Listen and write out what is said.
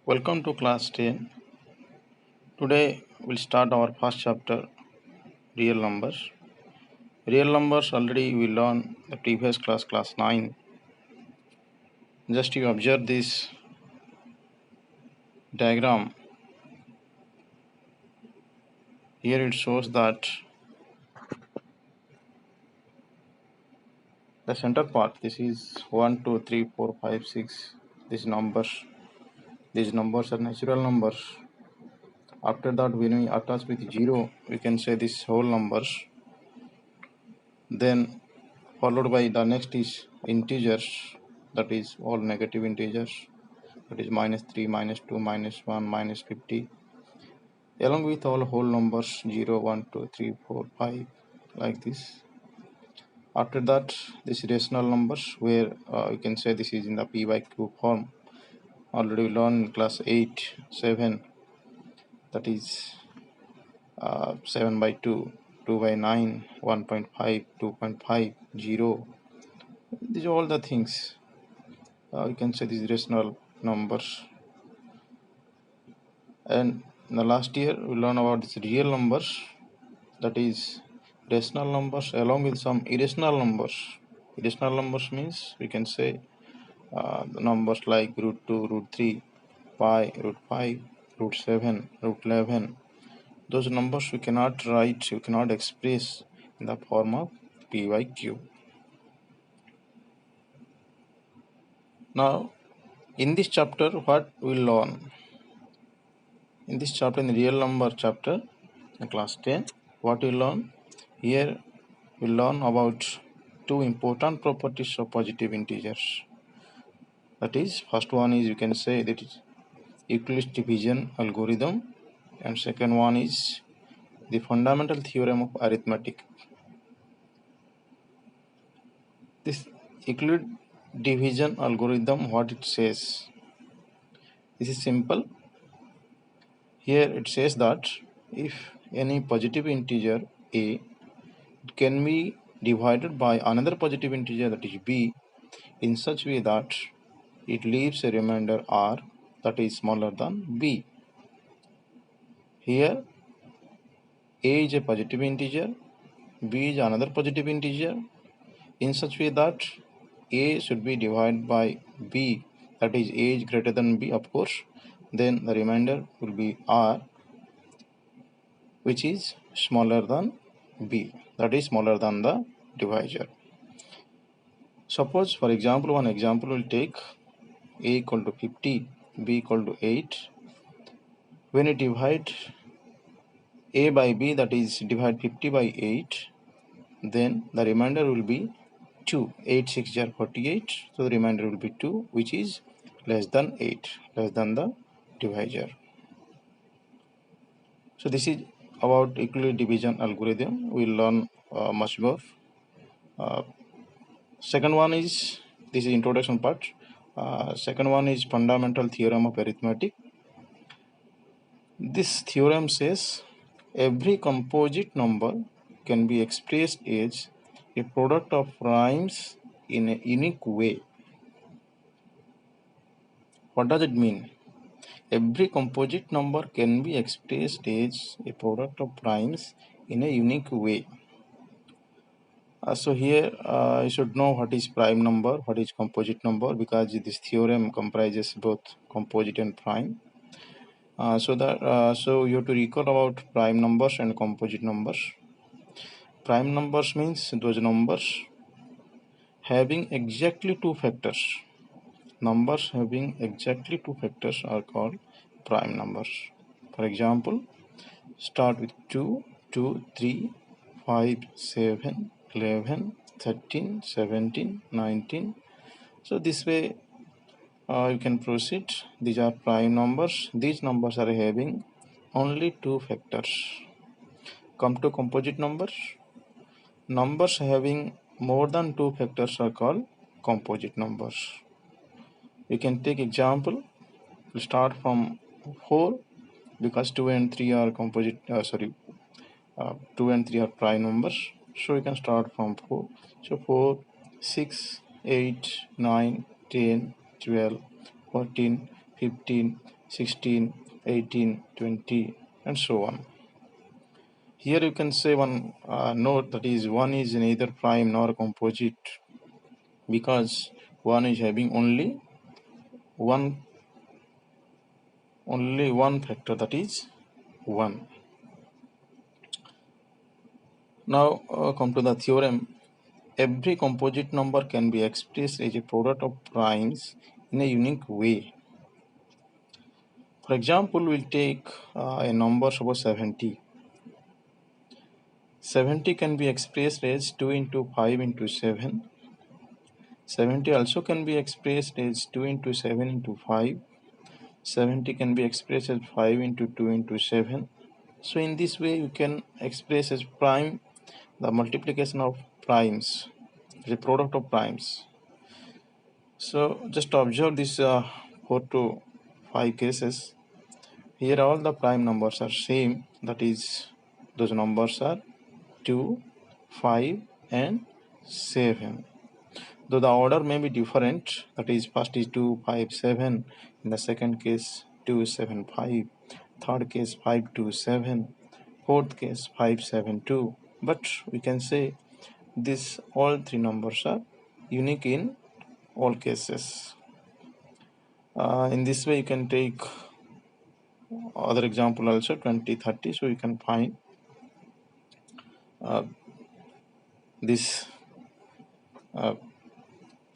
Welcome to class 10. Today we'll start our first chapter, real numbers. Real numbers already we learned the previous class 9. Just you observe this diagram. Here it shows that the center part, this is 1, 2, 3, 4, 5, 6. These numbers are natural numbers. After that, when we attach with 0, we can say this whole numbers. Then followed by the next is integers, that is all negative integers, that is -3, -2, -1, -50, along with all whole numbers 0, 1, 2, 3, 4, 5, like this. After that, this rational numbers, where you can say this is in the p by q form. Already we learned in class 8, 7, that is 7 by 2, 2 by 9, 1.5, 2.5, 0. These are all the things. You can say these rational numbers. And in the last year we learned about these real numbers, that is rational numbers along with some irrational numbers. Irrational numbers means we can say the numbers like √2, √3, pi, √5, √7, √11. Those numbers we cannot write, we cannot express in the form of p by q. Now in this chapter what we learn? In this chapter, in the real number chapter, in class 10, what we learn? Here we learn about two important properties of positive integers. That is, first one is, you can say, that is Euclid's division algorithm, and second one is the fundamental theorem of arithmetic. This Euclid division algorithm, what it says? This is simple. Here it says that if any positive integer a can be divided by another positive integer, that is b, in such way that it leaves a remainder r that is smaller than b. Here a is a positive integer, b is another positive integer, in such way that a should be divided by b, that is a is greater than b, of course. Then the remainder will be r, which is smaller than b, that is smaller than the divisor. Suppose, for example, one example will take a equal to 50, b equal to 8. When you divide a by b, that is divide 50 by 8, then the remainder will be 2. 8 6 are 48, so the remainder will be 2, which is less than 8, less than the divisor. So this is about Euclid division algorithm. We will learn much more. Second one is, this is introduction part. Second one is fundamental theorem of arithmetic. This theorem says every composite number can be expressed as a product of primes in a unique way. What does it mean? Every composite number can be expressed as a product of primes in a unique way. So here you should know what is prime number, what is composite number, because this theorem comprises both composite and prime. So you have to recall about prime numbers and composite numbers. Prime numbers means those numbers having exactly two factors. Numbers having exactly two factors are called prime numbers. For example, start with 2, 2, 3, 5, 7, 11, 13, 17, 19. So this way you can proceed. These are prime numbers. These numbers are having only two factors. Come to composite numbers. Numbers having more than two factors are called composite numbers. You can take example. We'll start from 4, because 2 and 3 are composite. 2 and 3 are prime numbers. So you can start from 4. So 4, 6, 8, 9, 10, 12, 14, 15, 16, 18, 20, and so on. Here you can say one note, that is 1 is neither prime nor composite, because 1 is having one factor, that is 1. Now come to the theorem. Every composite number can be expressed as a product of primes in a unique way. For example, we'll take a number, suppose 70. 70 can be expressed as 2 into 5 into 7. 70 also can be expressed as 2 into 7 into 5. 70 can be expressed as 5 into 2 into 7. So in this way you can express as prime the multiplication of primes, the product of primes. So just observe this 4 to 5 cases. Here all the prime numbers are same, that is those numbers are 2, 5 and 7. Though the order may be different, that is first is 2, 5, 7, in the second case 2, 7, 5, third case 5, 2, 7, fourth case 5, 7, 2, but we can say this all three numbers are unique in all cases. In this way you can take other example also, 20, 30, so you can find this